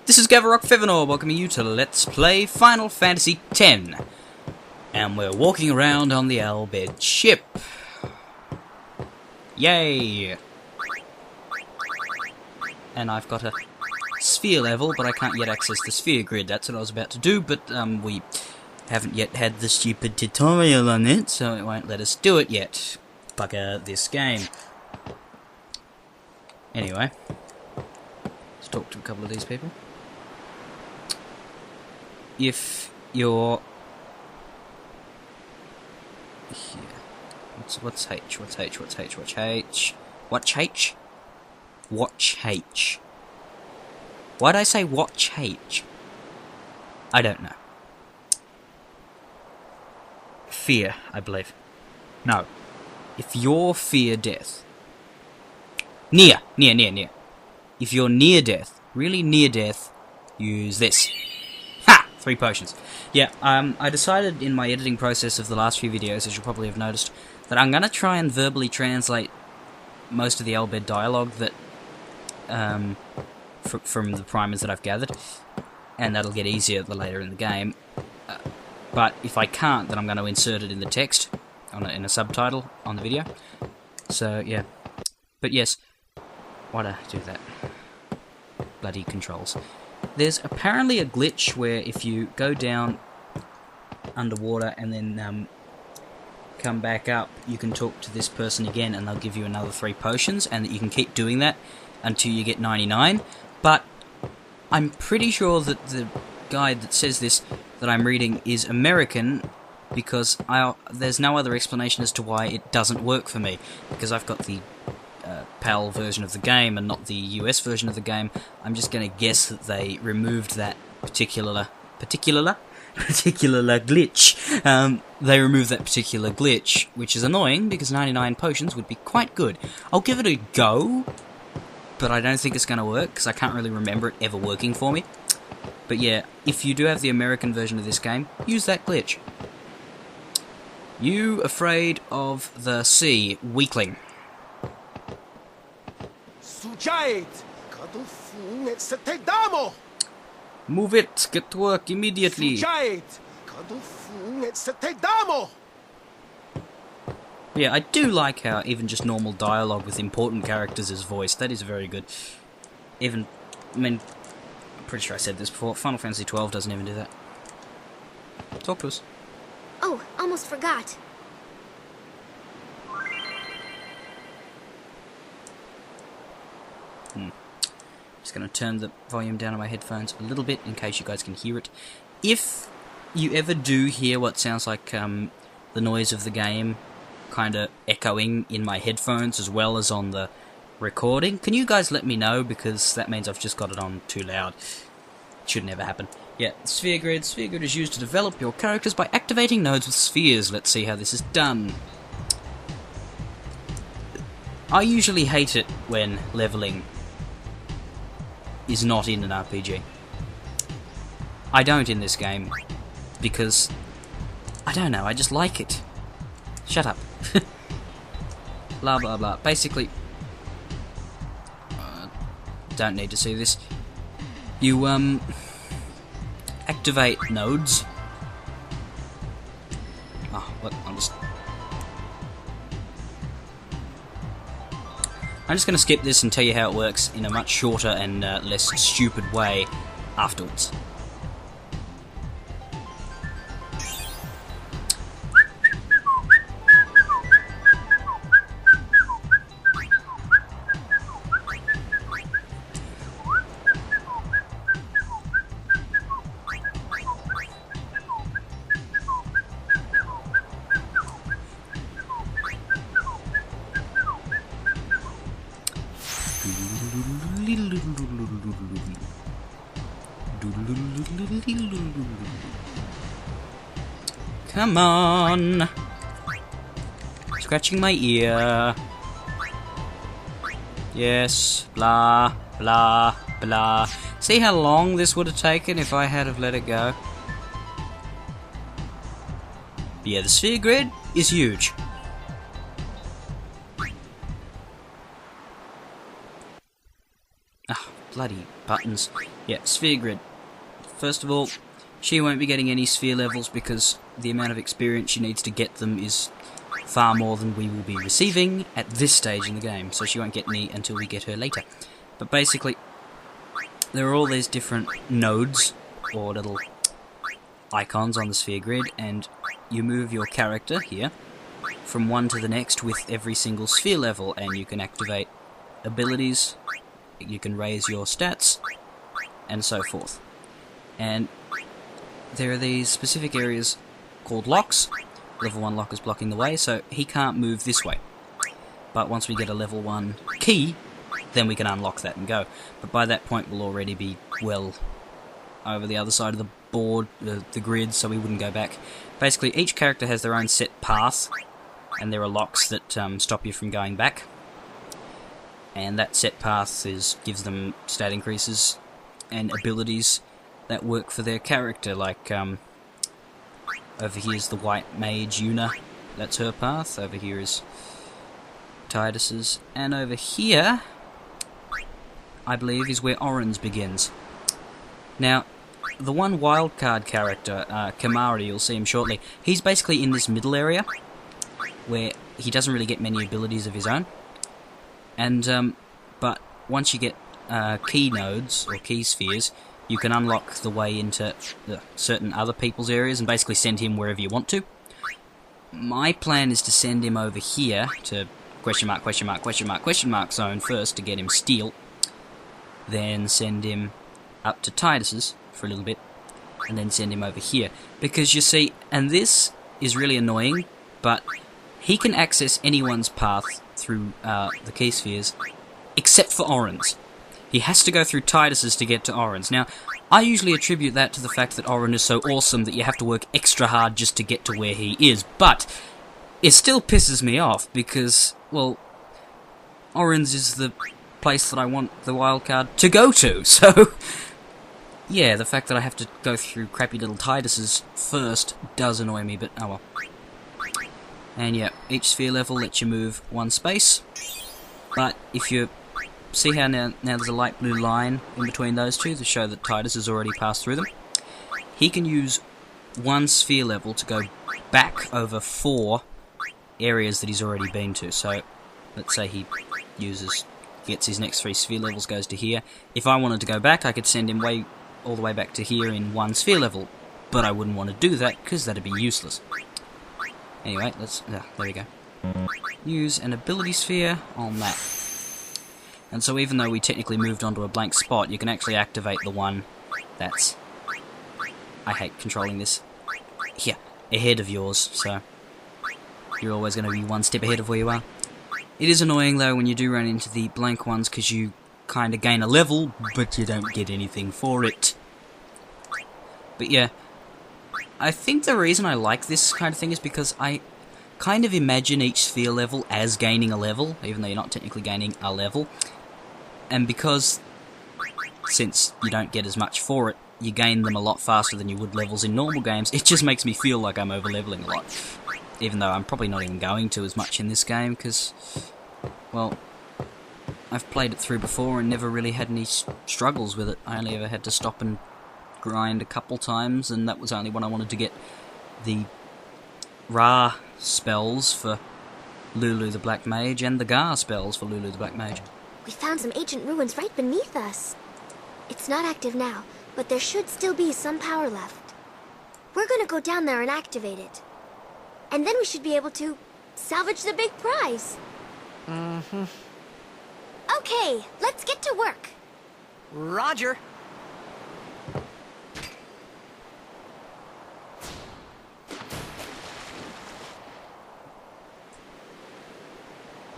This is Gavarok Fevanor welcoming you to Let's Play Final Fantasy X. And we're walking around on the Al Bhed ship. Yay! And I've got a sphere level, but I can't yet access the sphere grid. That's what I was about to do, but we haven't yet had the stupid tutorial on it, so it won't let us do it yet. Bugger this game. Anyway, let's talk to a couple of these people. If you're here, what's H? What's H? What's H? What's H? Watch H? Watch H. Why'd I say watch H? I don't know. Fear, I believe. No. If you're fear death. Near. If you're near death, really near death, use this. 3 potions. Yeah, I decided in my editing process of the last few videos, as you probably have noticed, that I'm going to try and verbally translate most of the Al Bhed dialogue that, from the primers that I've gathered, and that'll get easier the later in the game. But if I can't, then I'm going to insert it in the text, in a subtitle on the video. So, yeah. But yes, why'd I do that? Bloody controls. There's apparently a glitch where if you go down underwater and then come back up, you can talk to this person again and they'll give you another 3 potions, and that you can keep doing that until you get 99. But I'm pretty sure that the guide that says this that I'm reading is American, because there's no other explanation as to why it doesn't work for me, because I've got the PAL version of the game and not the US version of the game. I'm just going to guess that they removed that particular glitch. They removed that particular glitch, which is annoying because 99 potions would be quite good. I'll give it a go, but I don't think it's going to work because I can't really remember it ever working for me. But yeah, if you do have the American version of this game, use that glitch. You afraid of the sea, weakling. Move it! Get to work immediately! Yeah, I do like how even just normal dialogue with important characters is voiced. That is very good. I'm pretty sure I said this before, Final Fantasy XII doesn't even do that. Talk to us. Oh, almost forgot. Just going to turn the volume down on my headphones a little bit in case you guys can hear it. If you ever do hear what sounds like the noise of the game kind of echoing in my headphones as well as on the recording, can you guys let me know, because that means I've just got it on too loud. It should never happen. Yeah, Sphere Grid. Sphere Grid is used to develop your characters by activating nodes with spheres. Let's see how this is done. I usually hate it when leveling is not in an RPG. I don't in this game, because, I don't know, I just like it. Shut up. Blah blah blah. Basically, don't need to see this. You, activate nodes. Oh, what? I'm just going to skip this and tell you how it works in a much shorter and less stupid way afterwards. Come on! Scratching my ear. Yes, blah, blah, blah. See how long this would have taken if I had have let it go? But yeah, the sphere grid is huge. bloody buttons. Yeah, sphere grid. First of all, she won't be getting any sphere levels because the amount of experience she needs to get them is far more than we will be receiving at this stage in the game, so she won't get any until we get her later. But basically, there are all these different nodes, or little icons on the sphere grid, and you move your character here from one to the next with every single sphere level, and you can activate abilities, you can raise your stats, and so forth. And there are these specific areas called locks. Level 1 lock is blocking the way, so he can't move this way. But once we get a level 1 key, then we can unlock that and go. But by that point we'll already be well over the other side of the board, the grid, so we wouldn't go back. Basically, each character has their own set path, and there are locks that stop you from going back. And that set path gives them stat increases and abilities that work for their character, like over here is the white mage Yuna, that's her path. Over here is Tidus's, and over here, I believe, is where Orin's begins. Now, the one wildcard character, Kimahri, you'll see him shortly, he's basically in this middle area, where he doesn't really get many abilities of his own, and but once you get key nodes, or key spheres, you can unlock the way into certain other people's areas and basically send him wherever you want to. My plan is to send him over here to question mark, question mark, question mark, question mark zone first to get him steel, then send him up to Tidus's for a little bit, and then send him over here. Because you see, and this is really annoying, but he can access anyone's path through the key spheres, except for Orin's. He has to go through Tidus's to get to Orin's. Now, I usually attribute that to the fact that Orin is so awesome that you have to work extra hard just to get to where he is, but it still pisses me off because, well, Orin's is the place that I want the wildcard to go to, so yeah, the fact that I have to go through crappy little Tidus's first does annoy me, but oh well. And yeah, each sphere level lets you move one space, but if you see how now there's a light blue line in between those two to show that Tidus has already passed through them, he can use one sphere level to go back over 4 areas that he's already been to. So let's say he gets his next 3 sphere levels, goes to here. If I wanted to go back, I could send him all the way back to here in 1 sphere level, but I wouldn't want to do that because that'd be useless. Anyway, there we go. Use an ability sphere on that. And so even though we technically moved onto a blank spot, you can actually activate the one that's, I hate controlling this, here, ahead of yours, so you're always going to be one step ahead of where you are. It is annoying though when you do run into the blank ones because you kind of gain a level, but you don't get anything for it. But yeah, I think the reason I like this kind of thing is because I kind of imagine each sphere level as gaining a level, even though you're not technically gaining a level. And because, since you don't get as much for it, you gain them a lot faster than you would levels in normal games, it just makes me feel like I'm over-leveling a lot. Even though I'm probably not even going to as much in this game, because, well, I've played it through before and never really had any struggles with it. I only ever had to stop and grind a couple times, and that was only when I wanted to get the Ra spells for Lulu the Black Mage and the Gar spells for Lulu the Black Mage. We found some ancient ruins right beneath us. It's not active now, but there should still be some power left. We're gonna go down there and activate it. And then we should be able to salvage the big prize. Mm-hmm. Okay, let's get to work. Roger.